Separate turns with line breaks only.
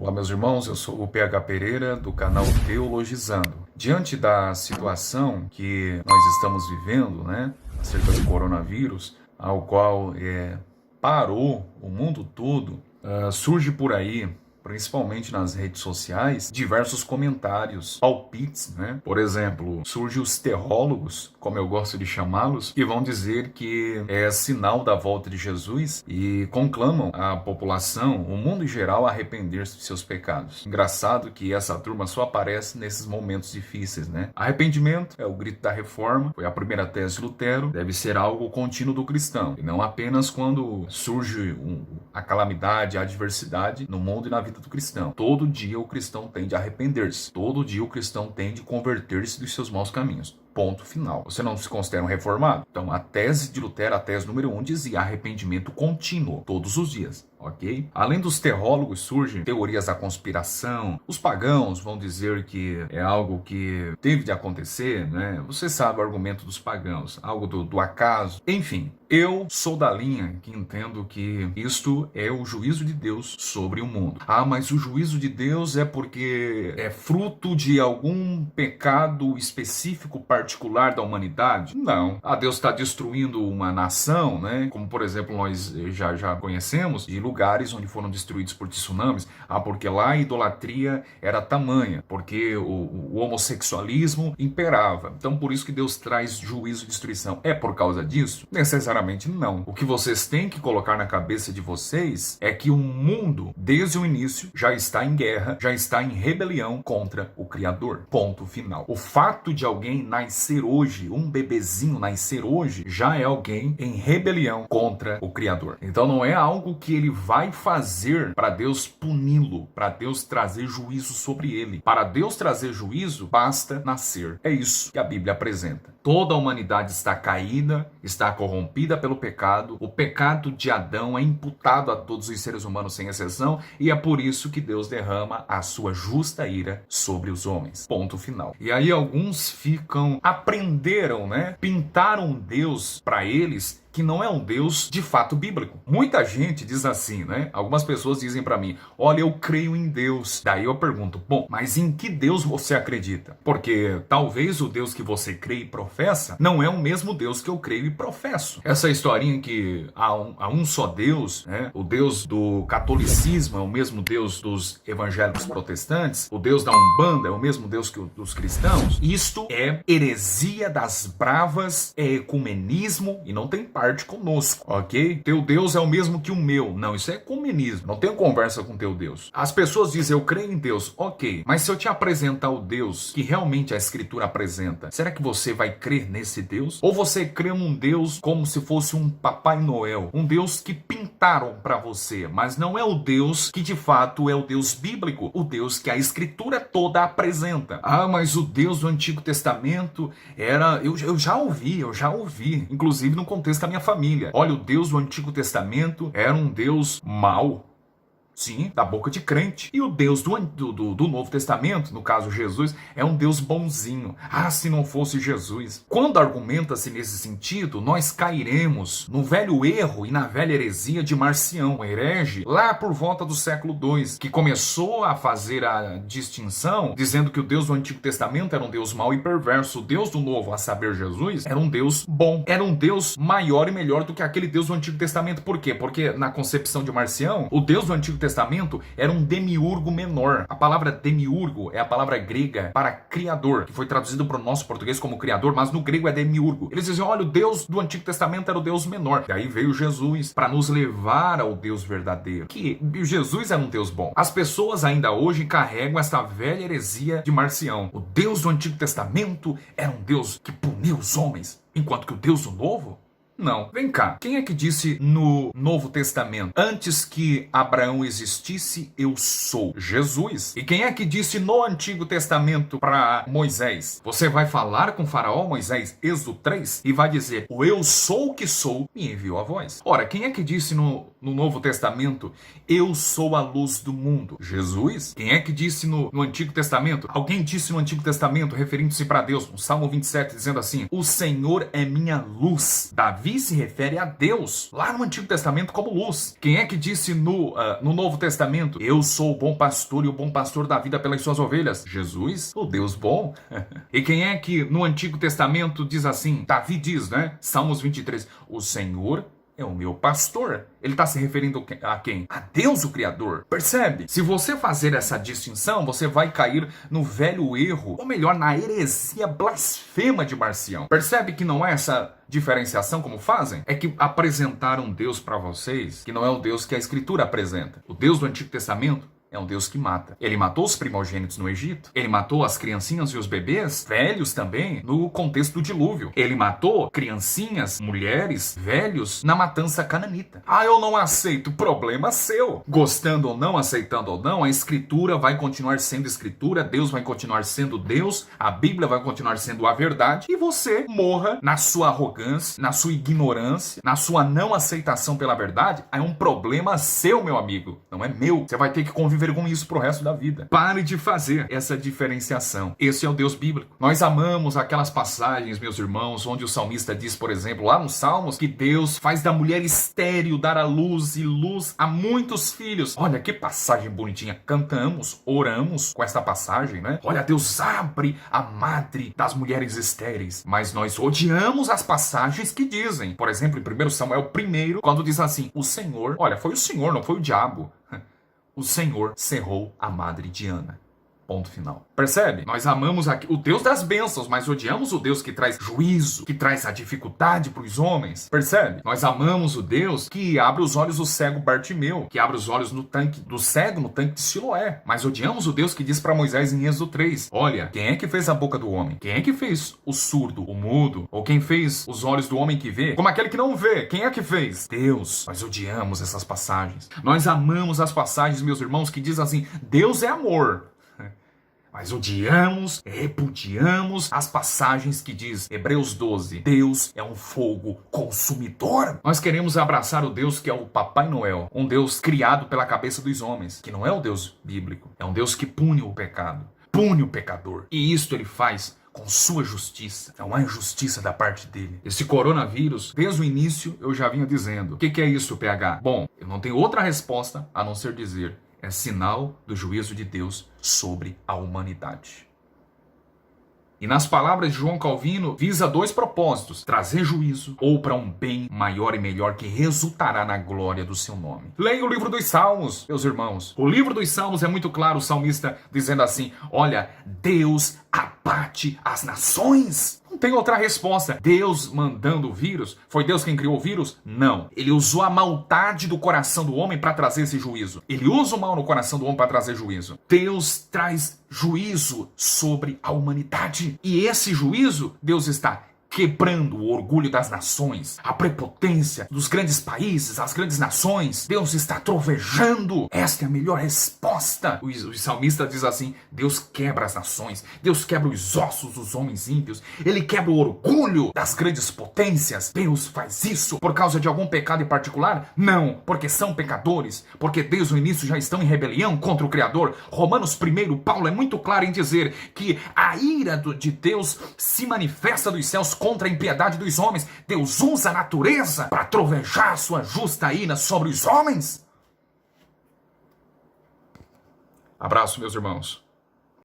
Olá, meus irmãos, eu sou o PH Pereira, do canal Teologizando. Diante da situação que nós estamos vivendo, acerca do coronavírus, ao qual parou o mundo todo, surge por aí, principalmente nas redes sociais, diversos comentários, palpites, Por exemplo, surgem os terrólogos, como eu gosto de chamá-los, que vão dizer que é sinal da volta de Jesus e conclamam a população, o mundo em geral, a arrepender-se de seus pecados. Engraçado que essa turma só aparece nesses momentos difíceis, Arrependimento é o grito da reforma, foi a primeira tese de Lutero, deve ser algo contínuo do cristão, e não apenas quando surge a calamidade, a adversidade no mundo e na vida do cristão. Todo dia o cristão tem de arrepender-se. Todo dia o cristão tem de converter-se dos seus maus caminhos. Ponto final. Você não se considera um reformado? Então, a tese de Lutero, a tese número 1, dizia arrependimento contínuo, todos os dias. Ok? Além dos teólogos, surgem teorias da conspiração. Os pagãos vão dizer que é algo que teve de acontecer, Você sabe o argumento dos pagãos, algo do acaso. Enfim, eu sou da linha que entendo que isto é o juízo de Deus sobre o mundo. Ah, mas o juízo de Deus é porque é fruto de algum pecado específico, particular da humanidade? Não. Ah, Deus está destruindo uma nação, Como, por exemplo, nós já conhecemos, de lugares onde foram destruídos por tsunamis. Ah, porque lá a idolatria era tamanha, porque o homossexualismo imperava. Então, por isso que Deus traz juízo e destruição. É por causa disso? Necessariamente não. O que vocês têm que colocar na cabeça de vocês é que o mundo, desde o início, já está em guerra, já está em rebelião contra o Criador. Ponto final. O fato de alguém nascer hoje, um bebezinho nascer hoje, já é alguém em rebelião contra o Criador. Então, não é algo que ele vai fazer para Deus puni-lo, para Deus trazer juízo sobre ele. Para Deus trazer juízo, basta nascer. É isso que a Bíblia apresenta. Toda a humanidade está caída, está corrompida pelo pecado. O pecado de Adão é imputado a todos os seres humanos sem exceção, e é por isso que Deus derrama a sua justa ira sobre os homens. Ponto final. E aí alguns aprenderam, pintaram Deus para eles que não é um Deus de fato bíblico. Muita gente diz assim, Algumas pessoas dizem para mim, olha, eu creio em Deus. Daí eu pergunto, bom, mas em que Deus você acredita? Porque talvez o Deus que você crê e professa não é o mesmo Deus que eu creio e professo. Essa historinha que há um só Deus, o Deus do catolicismo é o mesmo Deus dos evangélicos protestantes, o Deus da Umbanda é o mesmo Deus que o dos cristãos, isto é heresia das bravas, é ecumenismo e não tem parte conosco, ok? Teu Deus é o mesmo que o meu. Não, isso é ecumenismo. Não tenho conversa com teu Deus. As pessoas dizem, eu creio em Deus. Ok, mas se eu te apresentar o Deus que realmente a Escritura apresenta, será que você vai crer nesse Deus? Ou você crê num Deus como se fosse um Papai Noel? Um Deus que pintaram para você, mas não é o Deus que de fato é o Deus bíblico, o Deus que a Escritura toda apresenta. Ah, mas o Deus do Antigo Testamento era... Eu já ouvi, inclusive no contexto da minha família. Olha, o Deus do Antigo Testamento era um Deus mau. Sim, da boca de crente. E o Deus do Novo Testamento, no caso Jesus, é um Deus bonzinho. Ah, se não fosse Jesus. Quando argumenta-se nesse sentido, nós cairemos no velho erro e na velha heresia de Marcião, um herege, lá por volta do século II, que começou a fazer a distinção, dizendo que o Deus do Antigo Testamento era um Deus mau e perverso. O Deus do Novo, a saber, Jesus, era um Deus bom. Era um Deus maior e melhor do que aquele Deus do Antigo Testamento. Por quê? Porque na concepção de Marcião, o Deus do Antigo Testamento era um demiurgo menor. A palavra demiurgo é a palavra grega para criador, que foi traduzido para o nosso português como criador, mas no grego é demiurgo. Eles diziam, olha, o Deus do Antigo Testamento era o Deus menor. Daí veio Jesus para nos levar ao Deus verdadeiro. Que Jesus era um Deus bom. As pessoas ainda hoje carregam essa velha heresia de Marcião. O Deus do Antigo Testamento era um Deus que puniu os homens, enquanto que o Deus do Novo... Não. Vem cá. Quem é que disse no Novo Testamento, antes que Abraão existisse, eu sou? Jesus. E quem é que disse no Antigo Testamento para Moisés? Você vai falar com Faraó, Moisés, Êxodo 3, e vai dizer, o eu sou o que sou me enviou a voz. Ora, quem é que disse no Novo Testamento, eu sou a luz do mundo? Jesus. Quem é que disse no Antigo Testamento? Alguém disse no Antigo Testamento, referindo-se para Deus, no Salmo 27, dizendo assim, o Senhor é minha luz. Davi Davi se refere a Deus, lá no Antigo Testamento, como luz. Quem é que disse no Novo Testamento, eu sou o bom pastor e o bom pastor dá vida pelas suas ovelhas? Jesus, o Deus bom. E quem é que no Antigo Testamento diz assim, Davi diz, né? Salmos 23, o Senhor é o meu pastor. Ele está se referindo a quem? A Deus, o Criador. Percebe? Se você fazer essa distinção, você vai cair no velho erro, ou melhor, na heresia blasfema de Marcião. Percebe que não é essa diferenciação como fazem? É que apresentaram Deus para vocês, que não é o Deus que a Escritura apresenta. O Deus do Antigo Testamento é um Deus que mata. Ele matou os primogênitos no Egito. Ele matou as criancinhas e os bebês, velhos também, no contexto do dilúvio. Ele matou criancinhas, mulheres, velhos, na matança cananita. Ah, eu não aceito. Problema seu. Gostando ou não, aceitando ou não, a Escritura vai continuar sendo Escritura, Deus vai continuar sendo Deus, a Bíblia vai continuar sendo a verdade, e você morra na sua arrogância, na sua ignorância, na sua não aceitação pela verdade. É um problema seu, meu amigo. Não é meu. Você vai ter que conviver com isso pro resto da vida. Pare de fazer essa diferenciação. Esse é o Deus bíblico. Nós amamos aquelas passagens, meus irmãos, onde o salmista diz, por exemplo, lá nos Salmos, que Deus faz da mulher estéril dar à luz e luz a muitos filhos. Olha que passagem bonitinha. Cantamos, oramos com esta passagem, né? Olha, Deus abre a madre das mulheres estéreis. Mas nós odiamos as passagens que dizem. Por exemplo, em 1 Samuel 1, quando diz assim, o Senhor, olha, foi o Senhor, não foi o diabo. O Senhor cerrou a madre de Ana. Ponto final. Percebe? Nós amamos o Deus das bênçãos, mas odiamos o Deus que traz juízo, que traz a dificuldade para os homens. Percebe? Nós amamos o Deus que abre os olhos do cego Bartimeu, que abre os olhos do cego no tanque de Siloé. Mas odiamos o Deus que diz para Moisés em Êxodo 3, olha, quem é que fez a boca do homem? Quem é que fez o surdo, o mudo? Ou quem fez os olhos do homem que vê? Como aquele que não vê. Quem é que fez? Deus. Nós odiamos essas passagens. Nós amamos as passagens, meus irmãos, que diz assim, Deus é amor. Mas odiamos, repudiamos as passagens que diz Hebreus 12, Deus é um fogo consumidor. Nós queremos abraçar o Deus que é o Papai Noel, um Deus criado pela cabeça dos homens, que não é o Deus bíblico, é um Deus que pune o pecado, pune o pecador. E isto ele faz com sua justiça, não há injustiça da parte dele. Esse coronavírus, desde o início eu já vinha dizendo, o que é isso, PH? Bom, eu não tenho outra resposta a não ser dizer, é sinal do juízo de Deus sobre a humanidade. E nas palavras de João Calvino, visa dois propósitos, trazer juízo ou para um bem maior e melhor que resultará na glória do seu nome. Leia o livro dos Salmos, meus irmãos. O livro dos Salmos é muito claro, o salmista dizendo assim, olha, Deus abate as nações. Não tem outra resposta. Deus mandando o vírus? Foi Deus quem criou o vírus? Não. Ele usou a maldade do coração do homem para trazer esse juízo. Ele usa o mal no coração do homem para trazer juízo. Deus traz juízo sobre a humanidade. E esse juízo, Deus está quebrando o orgulho das nações, a prepotência dos grandes países, as grandes nações. Deus está trovejando. Esta é a melhor resposta. O salmista diz assim, Deus quebra as nações, Deus quebra os ossos dos homens ímpios, Ele quebra o orgulho das grandes potências. Deus faz isso por causa de algum pecado em particular? Não, porque são pecadores, porque desde o início já estão em rebelião contra o Criador. Romanos 1, Paulo é muito claro em dizer que a ira de Deus se manifesta dos céus contra a impiedade dos homens. Deus usa a natureza para trovejar sua justa ira sobre os homens. Abraço, meus irmãos.